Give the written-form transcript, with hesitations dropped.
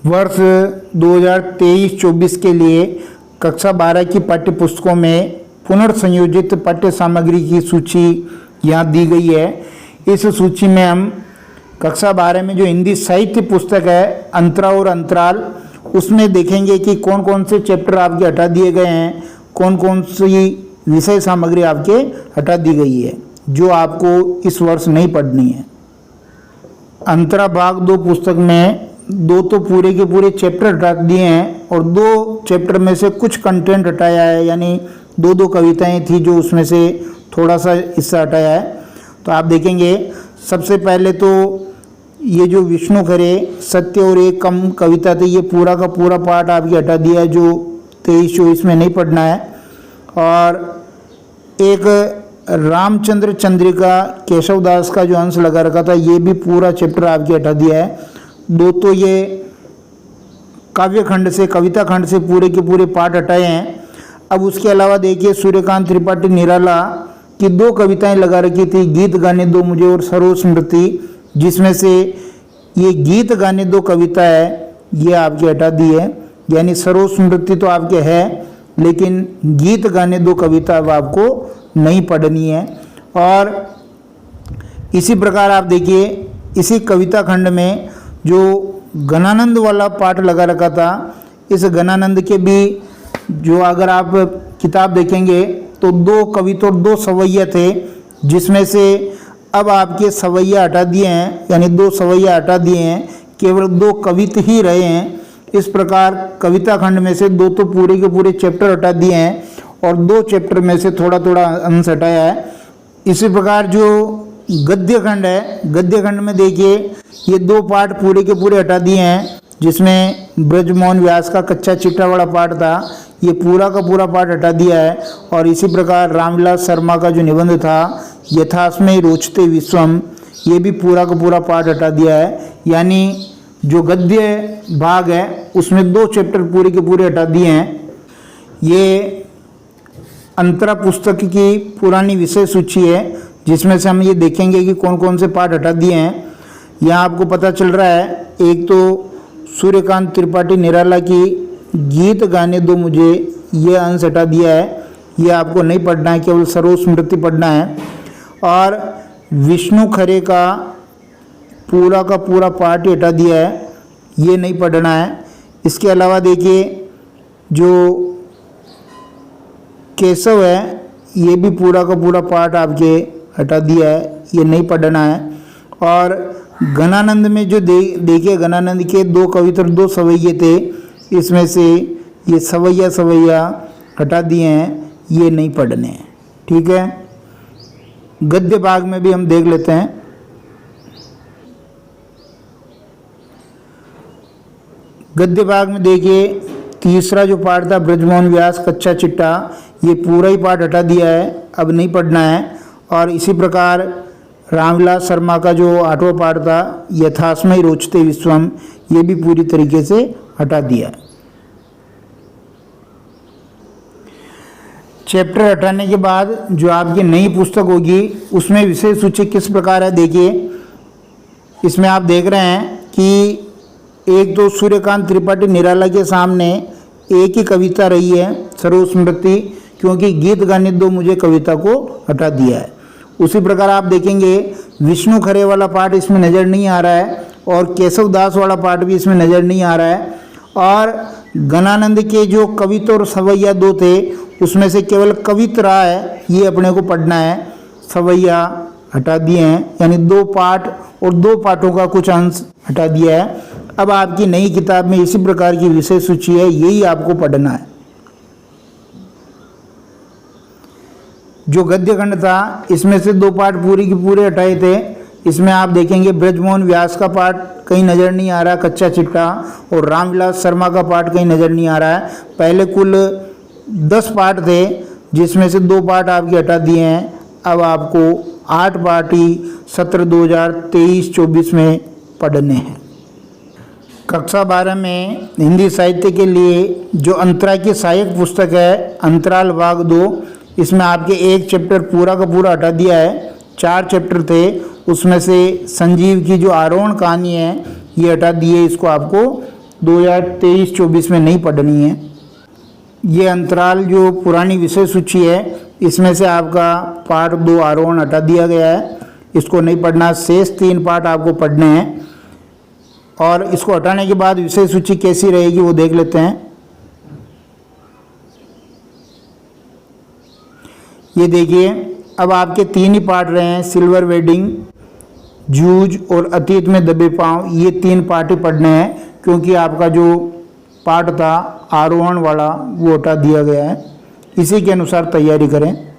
वर्ष 2023-24 के लिए कक्षा 12 की पाठ्य पुस्तकों में पुनर्संयोजित पाठ्य सामग्री की सूची यहाँ दी गई है। इस सूची में हम कक्षा 12 में जो हिंदी साहित्य पुस्तक है अंतरा और अंतराल, उसमें देखेंगे कि कौन कौन से चैप्टर आपके हटा दिए गए हैं, कौन कौन सी विषय सामग्री आपके हटा दी गई है जो आपको इस वर्ष नहीं पढ़नी है। अंतरा भाग 2 पुस्तक में 2 तो पूरे के पूरे चैप्टर हटा दिए हैं और 2 चैप्टर में से कुछ कंटेंट हटाया है, यानी 2 कविताएं थी जो उसमें से थोड़ा सा हिस्सा हटाया है। तो आप देखेंगे सबसे पहले तो ये जो विष्णु खरे सत्य और एक कम कविता थी, ये पूरा का पूरा पार्ट आपके हटा दिया है जो 23-24 में नहीं पढ़ना है। और एक रामचंद्र चंद्रिका केशव दास का जो अंश लगा रखा था, ये भी पूरा चैप्टर आपके हटा दिया है। 2 तो ये काव्य खंड से कविता खंड से पूरे के पूरे पाठ हटाए हैं। अब उसके अलावा देखिए सूर्यकांत त्रिपाठी निराला की 2 कविताएं लगा रखी थी, गीत गाने दो मुझे और सरोज स्मृति, जिसमें से ये गीत गाने दो कविता है ये आपके हटा दी है, यानी सरोज स्मृति तो आपके है लेकिन गीत गाने दो कविता अब आपको नहीं पढ़नी है। और इसी प्रकार आप देखिए इसी कविता खंड में जो गणानंद वाला पाठ लगा रखा था, इस गणानंद के भी जो अगर आप किताब देखेंगे तो 2 कविता और 2 सवैया थे, जिसमें से अब आपके सवैया हटा दिए हैं, यानी 2 सवैया हटा दिए हैं, केवल 2 कवित ही रहे हैं। इस प्रकार कविता खंड में से 2 तो पूरे के पूरे चैप्टर हटा दिए हैं और 2 चैप्टर में से थोड़ा थोड़ा अंश हटाया है। इसी प्रकार जो गद्य खंड है, गद्य खंड में देखिए ये 2 पाठ पूरे के पूरे हटा दिए हैं, जिसमें ब्रजमोहन व्यास का कच्चा चिट्ठा वाला पाठ था, ये पूरा का पूरा पाठ हटा दिया है। और इसी प्रकार रामविलास शर्मा का जो निबंध था यथास्मय रोचते विश्वम, ये भी पूरा का पूरा पाठ हटा दिया है। यानी जो गद्य भाग है उसमें 2 चैप्टर पूरे के पूरे हटा दिए हैं। ये अंतरा पुस्तक की पुरानी विषय सूची है, जिसमें से हम ये देखेंगे कि कौन कौन से पाठ हटा दिए हैं। यहाँ आपको पता चल रहा है, एक तो सूर्यकांत त्रिपाठी निराला की गीत गाने दो मुझे, ये अंश हटा दिया है, ये आपको नहीं पढ़ना है, केवल सरोज स्मृति पढ़ना है। और विष्णु खरे का पूरा पाठ हटा दिया है, ये नहीं पढ़ना है। इसके अलावा देखिए जो केशव है ये भी पूरा का पूरा पाठ आपके हटा दिया है, ये नहीं पढ़ना है। और गणानंद में जो देखिए गणानंद के 2 कविता और 2 सवैये थे, इसमें से ये सवैया हटा दिए हैं, ये नहीं पढ़ने हैं। ठीक है, गद्य भाग में भी हम देख लेते हैं। गद्य भाग में देखिए तीसरा जो पाठ था ब्रजमोहन व्यास कच्चा चिट्ठा, ये पूरा ही पाठ हटा दिया है, अब नहीं पढ़ना है। और इसी प्रकार रामविलास शर्मा का जो 8वां पाठ था यथास्मय रोचते विश्वम, ये भी पूरी तरीके से हटा दिया। चैप्टर हटाने के बाद जो आपकी नई पुस्तक होगी उसमें विषय सूची किस प्रकार है देखिए। इसमें आप देख रहे हैं कि एक तो सूर्यकांत त्रिपाठी निराला के सामने एक ही कविता रही है सरोज स्मृति, क्योंकि गीत गाने दो मुझे कविता को हटा दिया है। उसी प्रकार आप देखेंगे विष्णु खरे वाला पाठ इसमें नज़र नहीं आ रहा है और केशव दास वाला पाठ भी इसमें नज़र नहीं आ रहा है। और गणानंद के जो कविता और सवैया 2 थे उसमें से केवल कवित रहा है, ये अपने को पढ़ना है, सवैया हटा दिए हैं, यानी 2 पाठ और 2 पाठों का कुछ अंश हटा दिया है। अब आपकी नई किताब में इसी प्रकार की विषय सूची है, यही आपको पढ़ना है। जो गद्य खंड था इसमें से 2 पाठ पूरी की पूरे हटाए थे। इसमें आप देखेंगे ब्रजमोहन व्यास का पाठ कहीं नज़र नहीं आ रहा, कच्चा चिट्ठा, और रामविलास शर्मा का पाठ कहीं नज़र नहीं आ रहा है। पहले कुल 10 पाठ थे, जिसमें से 2 पाठ आपके हटा दिए हैं। अब आपको 8 पाठ ही सत्र 2023-24 में पढ़ने हैं। कक्षा 12 में हिंदी साहित्य के लिए जो अंतरा की सहायक पुस्तक है अंतराल भाग 2, इसमें आपके 1 चैप्टर पूरा का पूरा हटा दिया है। 4 चैप्टर थे, उसमें से संजीव की जो आरोहण कहानी है ये हटा दी है, इसको आपको 2023-24 में नहीं पढ़नी है। ये अंतराल जो पुरानी विषय सूची है इसमें से आपका पाठ 2 आरोहण हटा दिया गया है, इसको नहीं पढ़ना। शेष 3 पाठ आपको पढ़ने हैं और इसको हटाने के बाद विषय सूची कैसी रहेगी वो देख लेते हैं। ये देखिए, अब आपके 3 ही पाठ रहे हैं, सिल्वर वेडिंग, जूझ और अतीत में दबे पांव। ये 3 पाठ ही पढ़ने हैं क्योंकि आपका जो पाठ था आरोहण वाला वो हटा दिया गया है। इसी के अनुसार तैयारी करें।